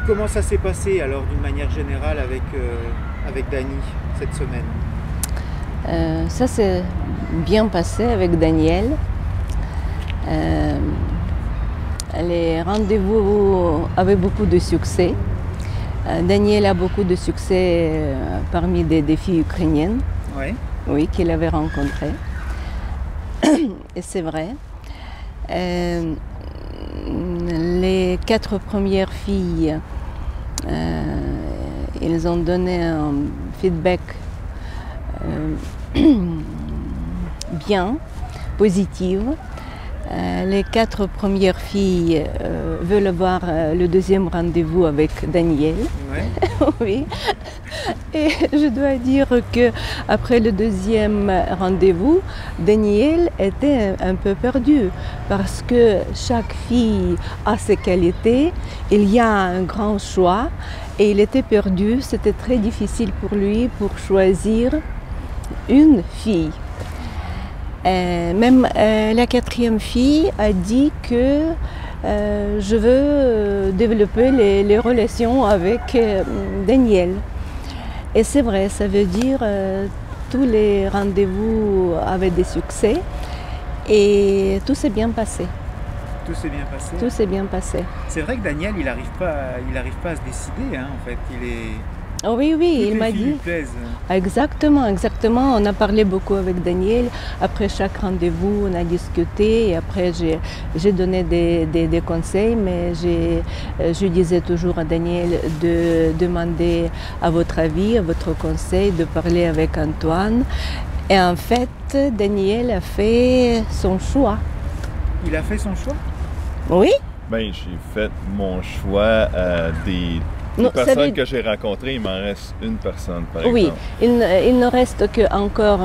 comment ça s'est passé alors d'une manière générale avec Dany cette semaine? Ça s'est bien passé avec Daniel. Les rendez-vous avaient beaucoup de succès. Daniel a beaucoup de succès parmi des filles ukrainiennes, Ouais. oui, qu'il avait rencontrées. Et c'est vrai. Les 4 premières filles, ils ont donné un feedback bien, positif. Les 4 premières filles veulent avoir le deuxième rendez-vous avec Daniel. Ouais. Oui. Et je dois dire que après le deuxième rendez-vous, Daniel était un peu perdu parce que chaque fille a ses qualités, il y a un grand choix et il était perdu. C'était très difficile pour lui pour choisir une fille. Même la 4e fille a dit que je veux développer les relations avec Daniel. Et c'est vrai, ça veut dire tous les rendez-vous avaient des succès et tout s'est bien passé. Tout s'est bien passé. Tout s'est bien passé. C'est vrai que Daniel, il n'arrive pas à se décider, hein, en fait. Oh oui, oui, Toutes il les m'a filles dit. lui plaisent. Exactement, exactement. On a parlé beaucoup avec Daniel. Après chaque rendez-vous, on a discuté et après j'ai donné des conseils, mais je disais toujours à Daniel de demander à votre avis, à votre conseil, de parler avec Antoine. Et en fait, Daniel a fait son choix. Il a fait son choa? Oui? Ben, j'ai fait mon choix des Non, ça personnes veut- que j'ai rencontrées. Il m'en reste une personne, par Oui, exemple. il ne reste qu'encore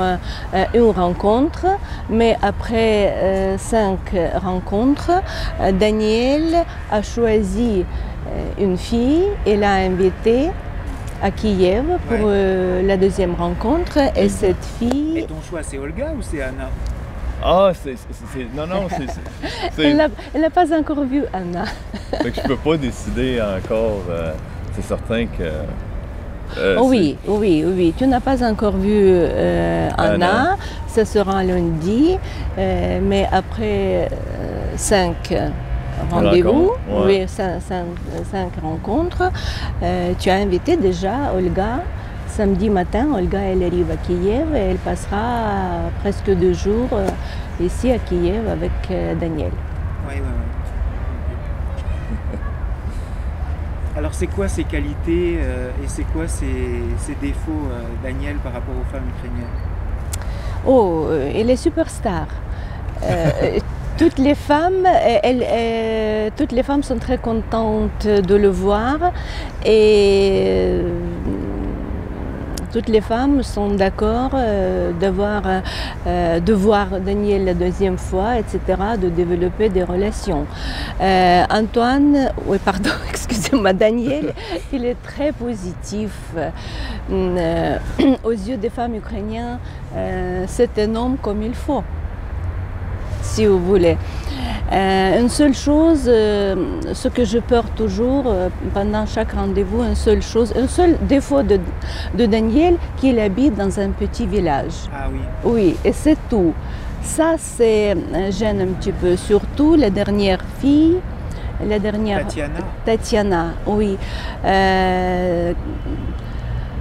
une rencontre, mais après 5 rencontres, Daniel a choisi une fille et l'a invitée à Kiev pour la deuxième rencontre. Et cette Et fille, ton choix, c'est Olga ou c'est Anna? Ah, non, non, elle n'a pas encore vu Anna. Fait que je peux pas décider encore. C'est certain que. Oui, oui, oui. Tu n'as pas encore vu Anna. Ce sera lundi, mais après 5 rendez-vous, Rencontres, ouais. oui, 5 rencontres, tu as invité déjà Olga. Samedi matin, Olga, elle arrive à Kiev et elle passera presque 2 jours ici à Kiev avec Daniel. Oui, oui, oui. Alors, c'est quoi ses qualités et c'est quoi ses défauts, Daniel, par rapport aux femmes ukrainiennes? Oh, elle est superstar. Toutes les femmes, toutes les femmes sont très contentes de le voir et toutes les femmes sont d'accord de voir Daniel la deuxième fois, etc., de développer des relations. Antoine, oui, pardon, excusez-moi, Daniel, il est très positif. Aux yeux des femmes ukrainiennes, c'est un homme comme il faut, si vous voulez. Une seule chose, ce que je peur toujours pendant chaque rendez-vous, un seul défaut de Daniel, qu'il habite dans un petit village. Ah oui. Oui, et c'est tout. Ça, c'est gêne un petit peu, surtout la dernière fille, Tatiana, oui.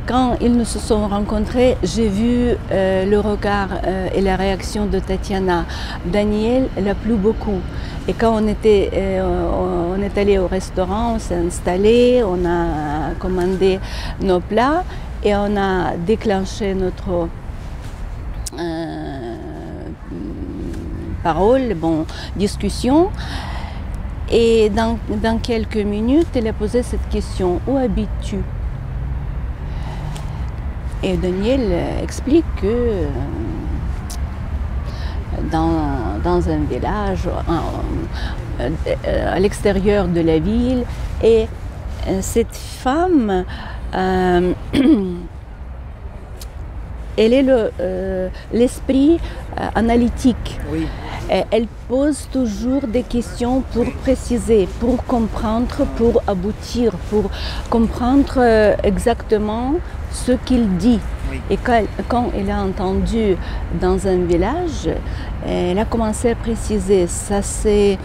Quand ils se sont rencontrés, j'ai vu le regard et la réaction de Tatiana. Daniel l'a plu beaucoup. Et quand on est allé au restaurant, on s'est installé, on a commandé nos plats et on a déclenché notre discussion. Et dans quelques minutes, elle a posé cette question: où habites-tu? Et Daniel explique que dans un village à l'extérieur de la ville, et cette femme elle est l'esprit analytique. Oui. Elle pose toujours des questions pour préciser, pour comprendre, pour aboutir, pour comprendre exactement ce qu'il dit. Oui. Et quand elle a entendu dans un village, elle a commencé à préciser, ça c'est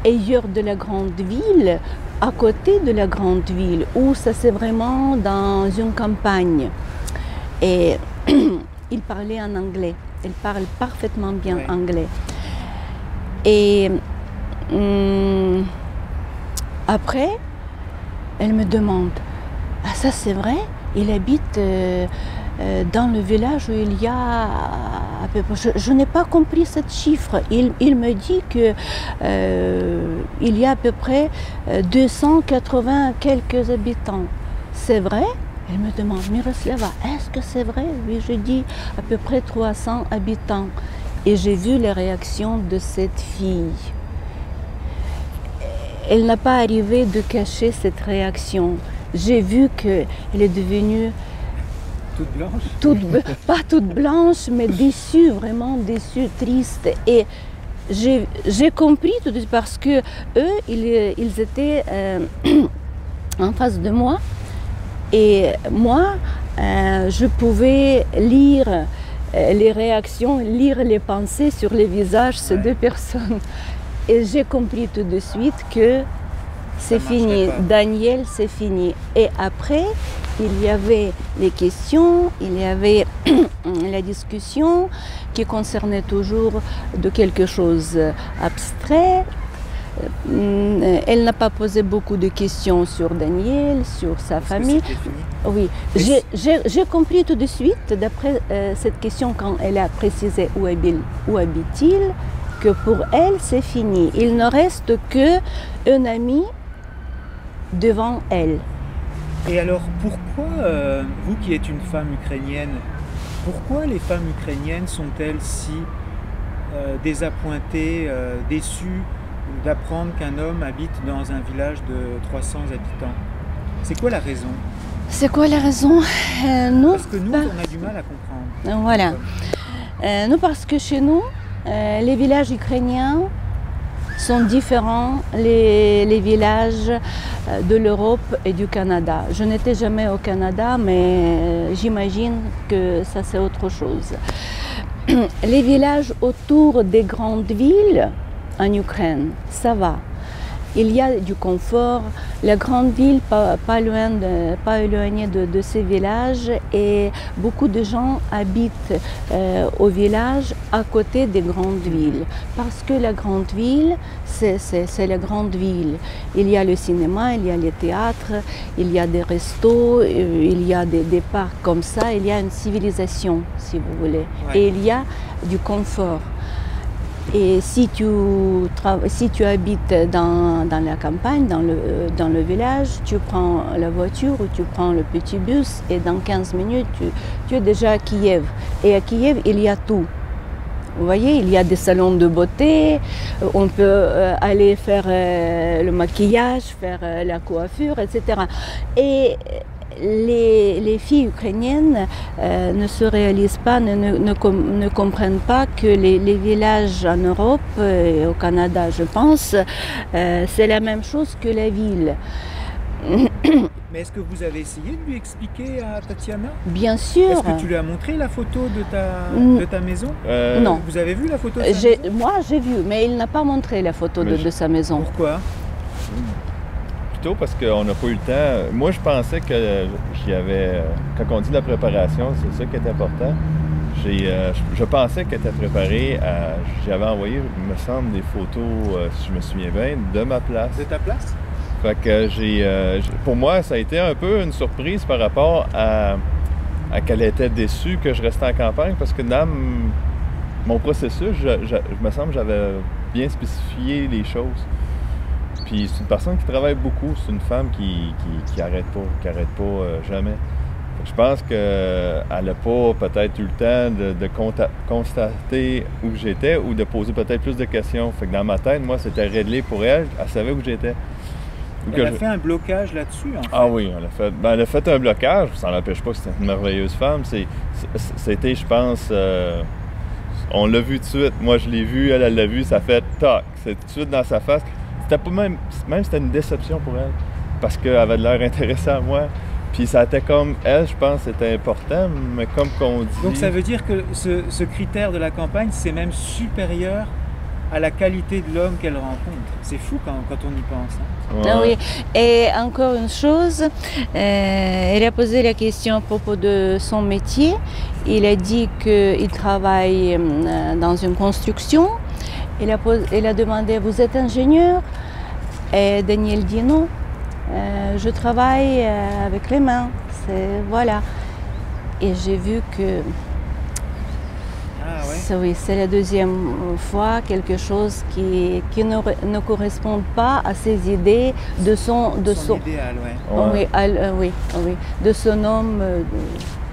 ailleurs de la grande ville, à côté de la grande ville, ou ça c'est vraiment dans une campagne. Et il parlait en anglais, elle parle parfaitement bien Oui. anglais. Et après, elle me demande, ah ça c'est vrai, il habite dans le village où il y a à peu près, je n'ai pas compris ce chiffre. Il me dit que il y a à peu près 280 quelques habitants. C'est vrai? Elle me demande, Miroslava, est-ce que c'est vrai? Oui, je dis à peu près 300 habitants. Et j'ai vu la réaction de cette fille. Elle n'a pas arrivé de cacher cette réaction. J'ai vu qu'elle est devenue Toute blanche? pas toute blanche, mais déçue, vraiment déçue, triste. Et j'ai compris tout de suite parce que eux, ils étaient en face de moi. Et moi, je pouvais lire les réactions, lire les pensées sur les visages de ces deux personnes. Et j'ai compris tout de suite que c'est fini. Daniel, c'est fini. Et après, il y avait les questions, il y avait la discussion qui concernait toujours de quelque chose abstrait. Elle n'a pas posé beaucoup de questions sur Daniel, sur sa famille. Oui, j'ai compris tout de suite, d'après cette question, quand elle a précisé où habite-t-il, que pour elle, c'est fini. Il ne reste qu'un ami devant elle. Et alors, pourquoi, vous qui êtes une femme ukrainienne, pourquoi les femmes ukrainiennes sont-elles si désappointées, déçues d'apprendre qu'un homme habite dans un village de 300 habitants? C'est quoi la raison? C'est quoi la raison? Parce que nous, on a du mal à comprendre. Voilà. Nous, parce que chez nous, les villages ukrainiens sont différents les villages de l'Europe et du Canada. Je n'étais jamais au Canada, mais j'imagine que ça c'est autre chose. Les villages autour des grandes villes en Ukraine, ça va. Il y a du confort. La grande ville, pas éloignée de ces villages, et beaucoup de gens habitent au village à côté des grandes villes. Parce que la grande ville, c'est la grande ville. Il y a le cinéma, il y a les théâtres, il y a des restos, il y a des parcs comme ça, il y a une civilisation, si vous voulez. Ouais. Et il y a du confort. Et si tu habites dans la campagne, dans le village, tu prends la voiture ou tu prends le petit bus et dans 15 minutes, tu es déjà à Kiev. Et à Kiev, il y a tout. Vous voyez, il y a des salons de beauté, on peut aller faire le maquillage, faire la coiffure, etc. Et les filles ukrainiennes ne se réalisent pas, ne comprennent pas que les villages en Europe et au Canada, je pense, c'est la même chose que la ville. Mais est-ce que vous avez essayé de lui expliquer à Tatiana? Bien sûr. Est-ce que tu lui as montré la photo de ta maison? Non. Vous avez vu la photo de sa maison? Moi, j'ai vu, mais il n'a pas montré la photo de sa maison. Pourquoi? Plutôt parce qu'on n'a pas eu le temps. Moi, je pensais que j'y avais... Quand on dit la préparation, c'est ça qui est important. Je pensais qu'elle était préparée à... J'avais envoyé, il me semble, des photos, si je me souviens bien, de ma place. De ta place? Fait que pour moi, ça a été un peu une surprise par rapport à qu'elle était déçue que je restais en campagne, parce que dans mon processus, je me semble que j'avais bien spécifié les choses. Puis c'est une personne qui travaille beaucoup, c'est une femme qui arrête pas jamais. Je pense qu'elle n'a pas peut-être eu le temps de constater où j'étais ou de poser peut-être plus de questions. Fait que dans ma tête, moi, c'était réglé pour elle, elle savait où j'étais. Elle a fait un blocage là-dessus, en fait. Ah oui, elle a fait un blocage, ça n'empêche pas que c'était une merveilleuse femme. C'était, je pense, on l'a vu tout de suite. Moi, je l'ai vu, elle l'a vu, ça fait toc, c'est tout de suite dans sa face. C'était pas même c'était une déception pour elle, parce qu'elle avait de l'air intéressée à moi. Puis ça était comme, elle, je pense, c'était important, mais comme qu'on dit... Donc ça veut dire que ce critère de la campagne, c'est même supérieur à la qualité de l'homme qu'elle rencontre. C'est fou quand on y pense. Hein. Ouais. Ah oui. Et encore une chose, elle a posé la question à propos de son métier. Il a dit qu'il travaille dans une construction. Elle a demandé, vous êtes ingénieur? Et Daniel dit non. Je travaille avec les mains, voilà. Et j'ai vu que oui, c'est la deuxième fois quelque chose qui ne correspond pas à ses idées de son idéal, ouais. Oui, de son homme.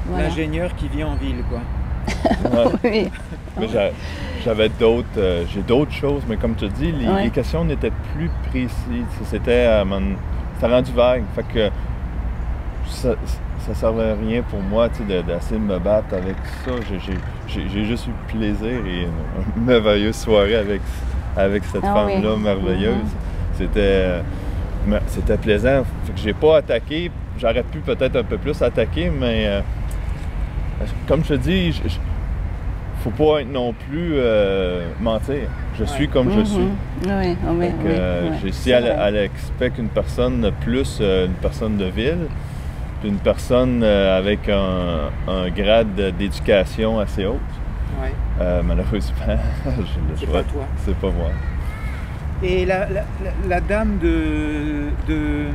Voilà. L'ingénieur qui vit en ville, quoi. Ouais. Oui. Mais j'ai d'autres choses, mais comme tu dis, les questions n'étaient plus précises. C'était rendu vague. Fait que ça servait à rien pour moi d'essayer de me battre avec ça. J'ai juste eu plaisir et une merveilleuse soirée avec cette femme-là merveilleuse. C'était plaisant. Fait que j'ai pas attaqué. J'aurais pu peut-être un peu plus attaquer, mais comme je te dis, faut pas être non plus mentir. Je suis comme je suis. Oui. Si elle expecte une personne plus, une personne de ville, puis une personne avec un grade d'éducation assez haut, malheureusement, c'est pas toi. C'est pas moi. Et la dame de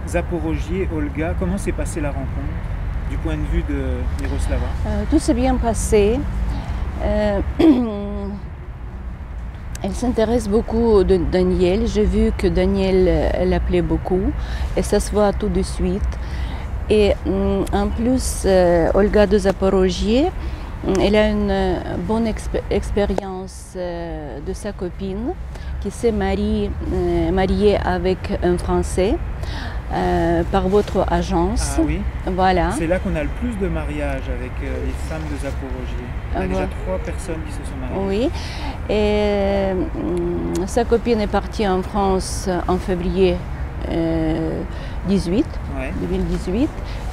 Zaporojié, Olga, comment s'est passée la rencontre du point de vue de Miroslava? Tout s'est bien passé. Elle s'intéresse beaucoup de Daniel. J'ai vu que Daniel l'appelait beaucoup et ça se voit tout de suite. Et en plus, Olga de Zaporojié, elle a une bonne expérience de sa copine qui s'est mariée avec un Français par votre agence. Ah oui. Voilà. C'est là qu'on a le plus de mariages avec les femmes de Zaporojié. Il y a déjà 3 personnes qui se sont mariées. Oui. Et sa copine est partie en France en février 2018.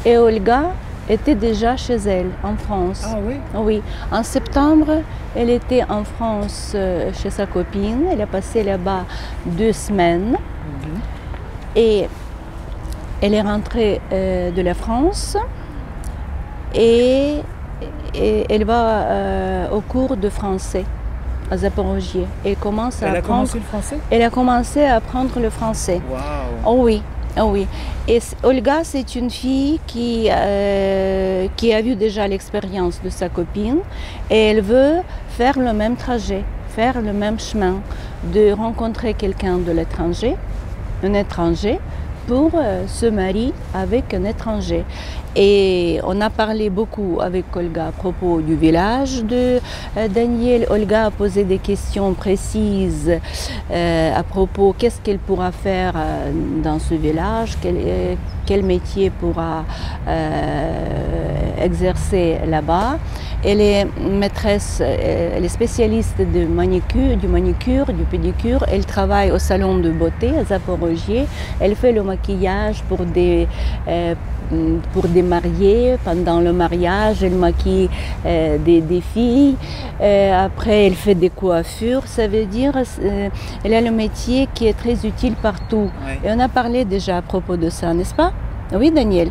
Et Olga était déjà chez elle, en France. Ah oui? Oui. En septembre, elle était en France chez sa copine. Elle a passé là-bas 2 semaines. Et elle est rentrée de la France et elle va au cours de français à Zaporojié. Elle a commencé le français? Elle a commencé à apprendre le français. Wow. Oh oui. Oh oui. Et Olga, c'est une fille qui a vu déjà l'expérience de sa copine et elle veut faire le même trajet, faire le même chemin, de rencontrer quelqu'un de l'étranger, un étranger, pour se marier avec un étranger. Et on a parlé beaucoup avec Olga à propos du village de Daniel. Olga a posé des questions précises à propos qu'est-ce qu'elle pourra faire dans ce village, quel métier pourra exercer là-bas. Elle est maîtresse, elle est spécialiste du manicure, du pédicure. Elle travaille au salon de beauté à Zaporojié. Elle fait le maquillage pour des mariés. Pendant le mariage, elle maquille des filles. Après, elle fait des coiffures. Ça veut dire elle a le métier qui est très utile partout. Ouais. Et on a parlé déjà à propos de ça, n'est-ce pas? Oui, Daniel.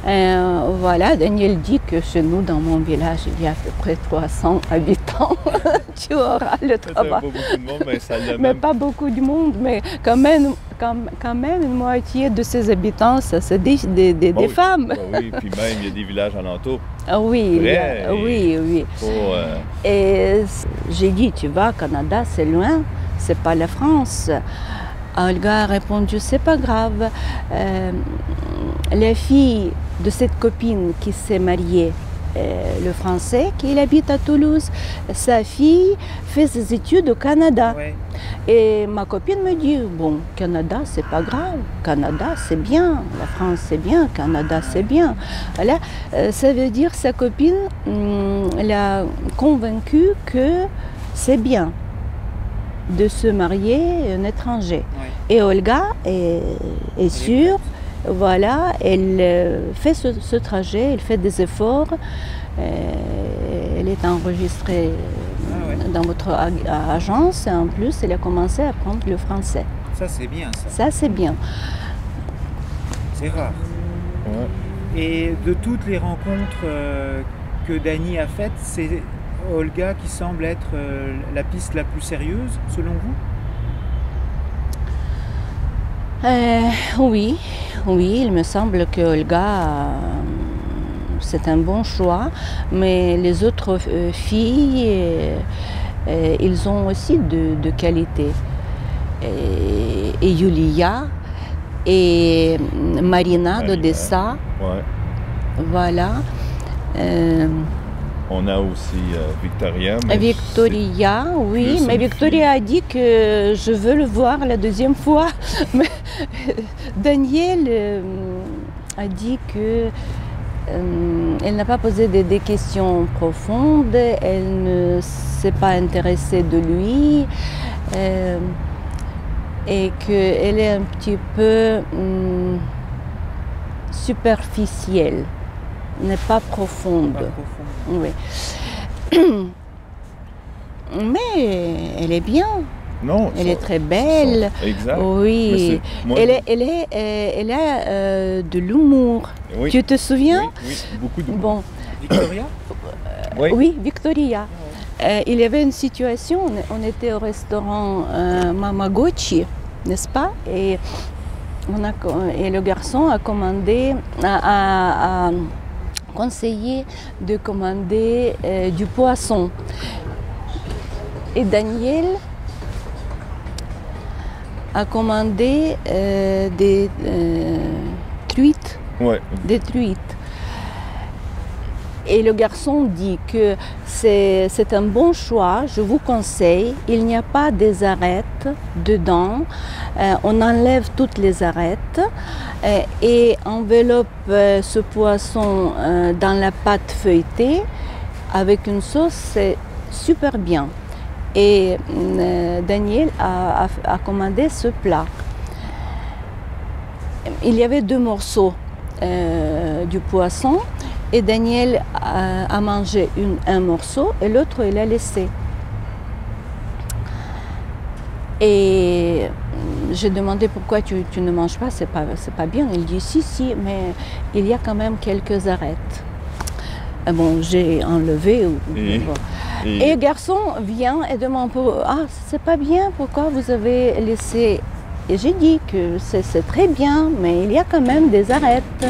Voilà, Daniel dit que chez nous, dans mon village, il y a à peu près 300 habitants. Tu auras le travail. Pas beaucoup de monde, mais ça l'a Mais pas beaucoup de monde, mais quand même une moitié de ces habitants, ça c'est des femmes. Oui, puis même il y a des villages alentours. Ah oui, oui. Et j'ai dit, tu vas, Canada, c'est loin, c'est pas la France. Olga a répondu, c'est pas grave. La fille de cette copine qui s'est mariée le français, qu'il habite à Toulouse. Sa fille fait ses études au Canada. Ouais. Et ma copine me dit, bon, Canada, c'est pas grave. Canada, c'est bien. La France, c'est bien. Canada, c'est bien. Voilà. Ça veut dire sa copine l'a convaincue que c'est bien de se marier un étranger. Ouais. Et Olga est sûre, voilà, elle fait ce trajet, elle fait des efforts, elle est enregistrée dans votre agence et en plus elle a commencé à apprendre le français. Ça c'est bien ça. Ça c'est bien. C'est rare. Ouais. Et de toutes les rencontres que Dany a faites, c'est Olga qui semble être la piste la plus sérieuse selon vous? Oui, il me semble que Olga, c'est un bon choix, mais les autres filles, ils ont aussi de qualité. Et Yulia, et Marina d'Odessa, Ouais. voilà. On a aussi Victoria. Victoria, oui, mais Victoria a dit que je veux le voir la deuxième fois. Mais Daniel a dit que elle n'a pas posé des questions profondes, elle ne s'est pas intéressée de lui et qu'elle est un petit peu superficielle, n'est pas profonde. Pas profonde. Oui. Mais elle est bien. Non, Elle est très belle. Exact. Oui. Moi, Elle a de l'humour. oui. Tu te souviens? Oui, beaucoup de. Bon. Victoria? Oui, Victoria. Il y avait une situation, on était au restaurant Mamagotchi, n'est-ce pas? Et le garçon a commandé, a conseillé de commander du poisson. Et Daniel a commandé des truites. Ouais. Des truites. Et le garçon dit que c'est un bon choix, je vous conseille, il n'y a pas des arêtes dedans, on enlève toutes les arêtes et enveloppe ce poisson dans la pâte feuilletée avec une sauce, c'est super bien. Et Daniel a commandé ce plat. Il y avait 2 morceaux du poisson. Et Daniel a mangé un morceau et l'autre il a laissé. Et j'ai demandé pourquoi tu ne manges pas, c'est pas bien. Il dit si, mais il y a quand même quelques arêtes. Bon, j'ai enlevé. Et le garçon vient et demande c'est pas bien, pourquoi vous avez laissé? Et j'ai dit que c'est très bien, mais il y a quand même des arêtes.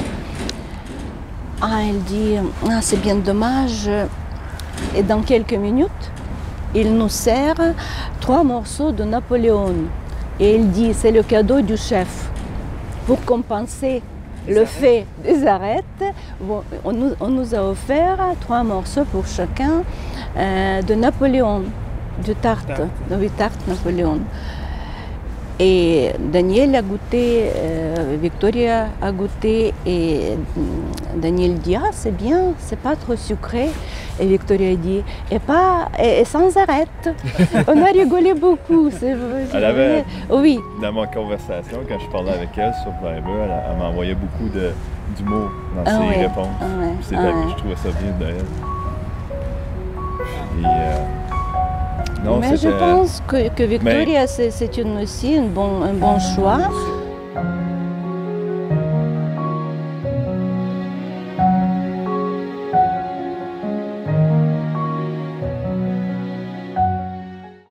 Elle dit, c'est bien dommage. Et dans quelques minutes, il nous sert 3 morceaux de Napoléon. Et il dit, c'est le cadeau du chef. Pour compenser le fait des arêtes, on nous a offert 3 morceaux pour chacun de Napoléon, de tarte. Oui, tarte Napoléon. Et Daniel a goûté, Victoria a goûté et Daniel dit c'est bien, c'est pas trop sucré. Et Victoria dit et sans arrête. On a rigolé beaucoup. Elle avait, oui. Dans ma conversation, quand je parlais avec elle sur Viber, elle m'envoyait beaucoup d'humour dans ses réponses. Je trouvais ça bien d'elle. Mais je pense que Victoria, c'est aussi un bon choix.